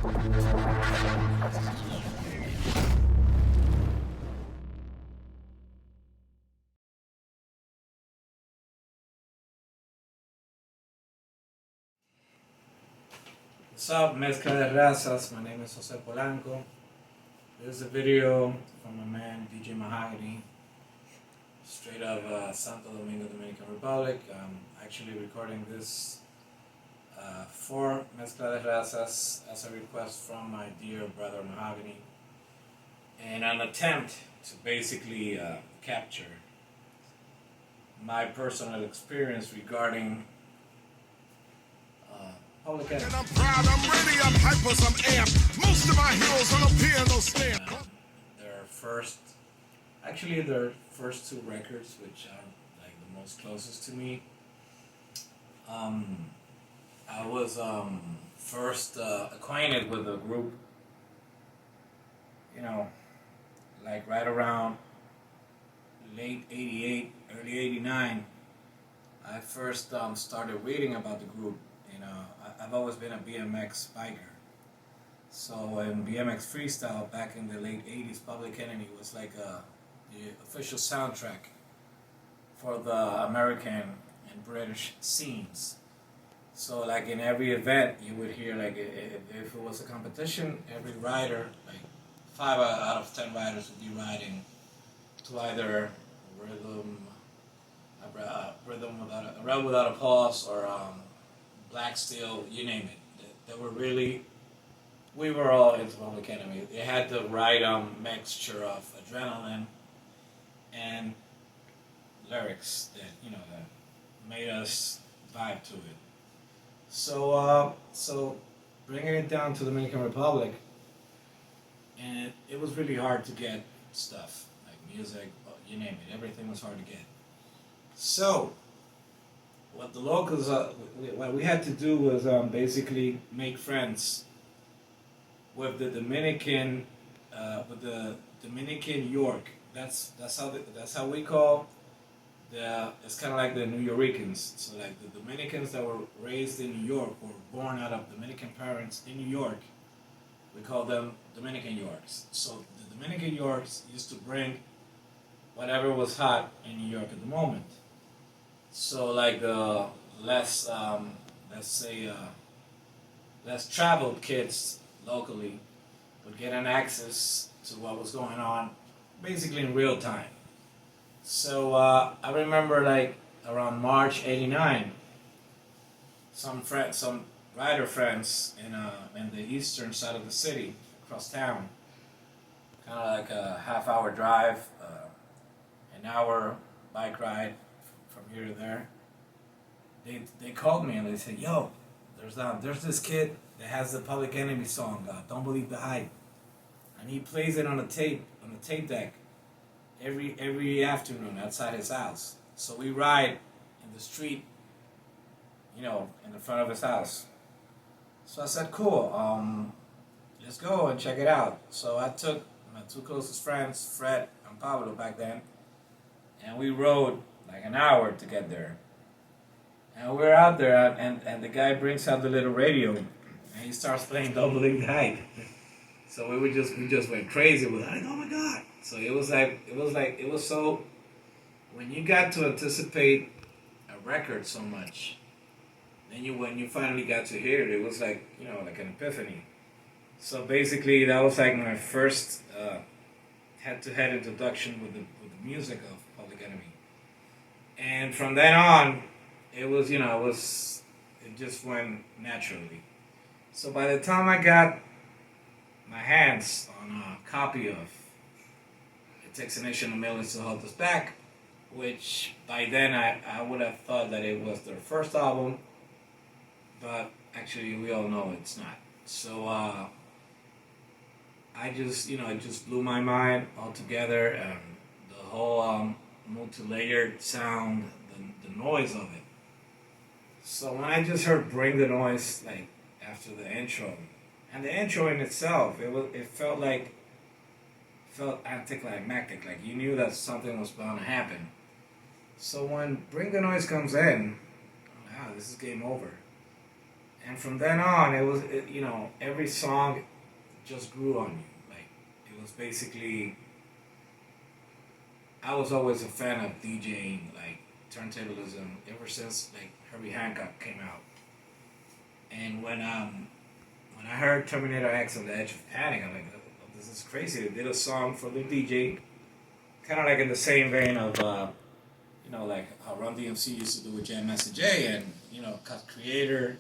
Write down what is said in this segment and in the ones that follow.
What's up, Mezcla de Razas? My name is Jose Polanco. This is a video from my man DJ Mahogany, straight out of Santo Domingo, Dominican Republic. I'm actually recording this for Mezcla de Razas as a request from my dear brother Mahogany, in an attempt to basically capture my personal experience regarding public enemy. And I'm proud, I'm ready, I'm hyper, I'm amped. Most of my heroes on a piano stand. Their first two records, which are like the most closest to me. I was first acquainted with the group, like right around late '88, early '89. I first started reading about the group. I've always been a BMX biker. So in BMX freestyle back in the late '80s, Public Enemy was like the official soundtrack for the American and British scenes. So like in every event, you would hear like if it was a competition, every rider, like 5 out of 10 riders would be riding to either rhythm without a pause, or Black Steel, you name it. We were all into Public Enemy. They had the right mixture of adrenaline and lyrics that made us vibe to it. So bringing it down to the Dominican Republic, and it was really hard to get stuff like music, you name it. Everything was hard to get. So what the locals, what we had to do was basically make friends with the Dominican York. That's how we call it's kind of like the New Yorkers. So like the Dominicans that were raised in New York or born out of Dominican parents in New York, we call them Dominican Yorks. So the Dominican Yorks used to bring whatever was hot in New York at the moment. So like the less traveled kids locally would get an access to what was going on basically in real time. So I remember like around March '89, some rider friends in the eastern side of the city, across town, kind of like a half-hour drive, an hour bike ride from here to there. They called me and they said, "Yo, there's this kid that has the Public Enemy song, Don't Believe the Hype, and he plays it on the tape deck every afternoon outside his house. So we ride in the street, in the front of his house." So I said, "Cool, let's go and check it out." So I took my two closest friends, Fred and Pablo back then, and we rode like an hour to get there. And we're out there, and the guy brings out the little radio, and he starts playing "Don't Believe the Hype." So we just went crazy with it. Like, oh my god! So it was so. When you got to anticipate a record so much, then when you finally got to hear it, it was like like an epiphany. So basically, that was like my first head-to-head introduction with the music of Public Enemy, and from then on, it just went naturally. So by the time I got my hands on a copy of It Takes a Nation of Millions to Hold Us Back, which by then I would have thought that it was their first album, but actually we all know it's not. So it just blew my mind altogether, and the whole multi-layered sound, the noise of it. So when I just heard "Bring the Noise" like after the intro, and the intro in itself, it felt anticlimactic, like you knew that something was bound to happen. So when "Bring the Noise" comes in, wow, this is game over. And from then on, every song just grew on you. Like, it was basically, I was always a fan of DJing, like turntablism, ever since like Herbie Hancock came out. And when I heard Terminator X on the Edge of Panic, I'm like, oh, this is crazy. They did a song for the DJ, kind of like in the same vein of, like how Run DMC used to do with Jam Master Jay, and Cut Creator,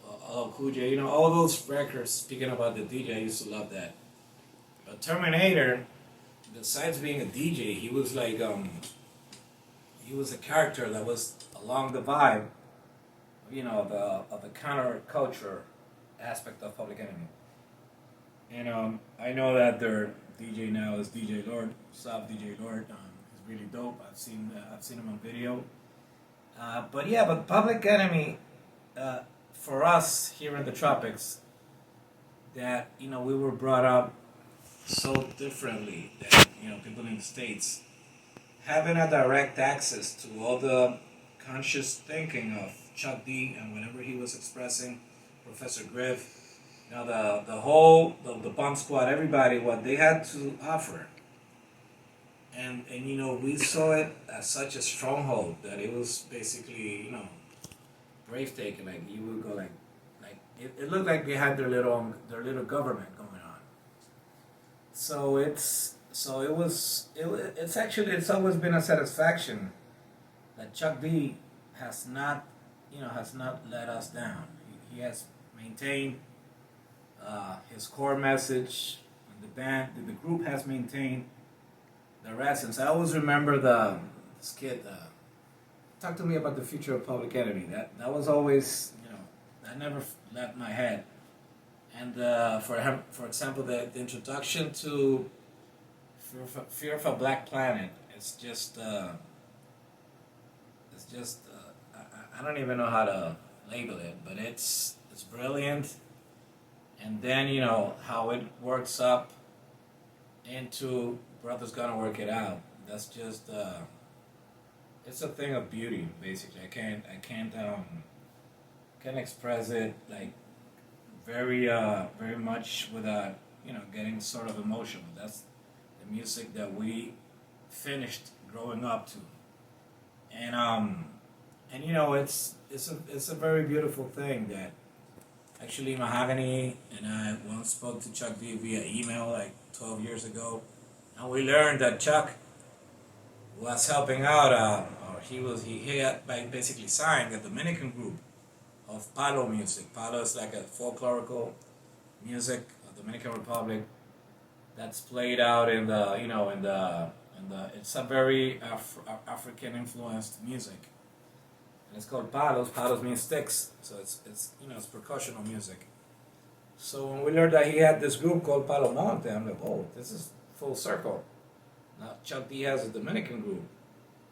LL Cool J, all those records. Speaking about the DJ, I used to love that. But Terminator, besides being a DJ, he was like he was a character that was along the vibe, of the counterculture aspect of Public Enemy. And I know that their DJ now is DJ Lord, Sub DJ Lord. He's really dope. I've seen him on video. But Public Enemy, for us here in the tropics, that we were brought up so differently than people in the States, having a direct access to all the conscious thinking of Chuck D, and whenever he was expressing Professor Griff, the Bomb Squad, everybody, what they had to offer. And we saw it as such a stronghold that it was basically, breathtaking. Like, you would go like it looked like they had their little government going on. It's always been a satisfaction that Chuck D has not let us down. He has maintained his core message. The group has maintained their essence. I always remember this kid. Talk to me about the future of Public Enemy. That was always, that never left my head. And for example, the introduction to Fear of a Black Planet. I don't even know how to label it, but it's brilliant. And then how it works up into Brother's Gonna Work It Out. That's just it's a thing of beauty, basically. I can't express it like very much without getting sort of emotional. That's the music that we finished growing up to, and it's a very beautiful thing that actually Mahogany and I once spoke to Chuck D via email like 12 years ago, and we learned that Chuck was helping out, or he had basically signed a Dominican group of Palo music. Palo is like a folklorical music of Dominican Republic that's played out in the it's a very African influenced music, and it's called palos. Palos means sticks, so it's percussional music. So when we learned that he had this group called Palo Monte, I'm like, oh, this is full circle. Now Chuck D has a Dominican group,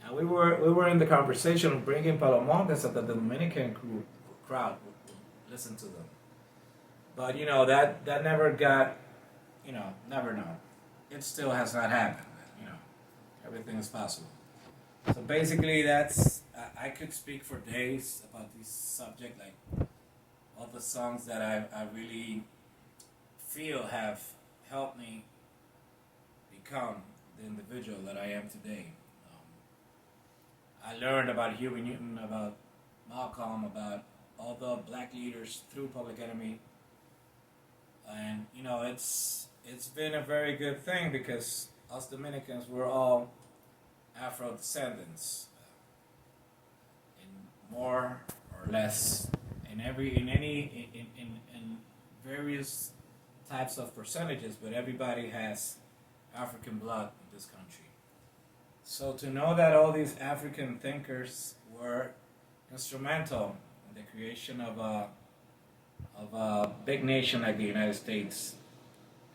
and we were in the conversation of bringing Palo Monte so that the Dominican crowd would listen to them. But that never got, never know. It still has not happened. Everything is possible. So basically, I could speak for days about this subject, like all the songs that I really feel have helped me become the individual that I am today. I learned about Huey Newton, about Malcolm, about all the black leaders through Public Enemy, and it's been a very good thing because us Dominicans, we're all Afro descendants, in more or less, in various types of percentages, but everybody has African blood in this country. So to know that all these African thinkers were instrumental in the creation of a big nation like the United States,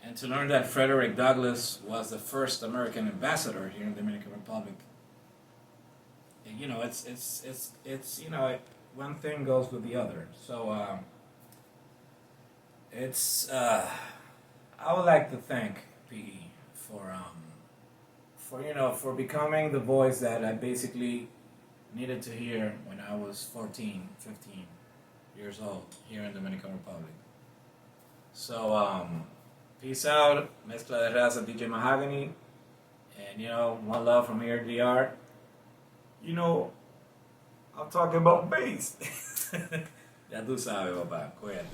and to learn that Frederick Douglass was the first American ambassador here in the Dominican Republic, it's one thing goes with the other. So I would like to thank PE for becoming the voice that I basically needed to hear when I was 14, 15. years old here in Dominican Republic. So, peace out, Mezcla de Raza, DJ Mahogany, and one love from here, DR. I'm talking about bass. Ya tú sabes, papá. Cuídate.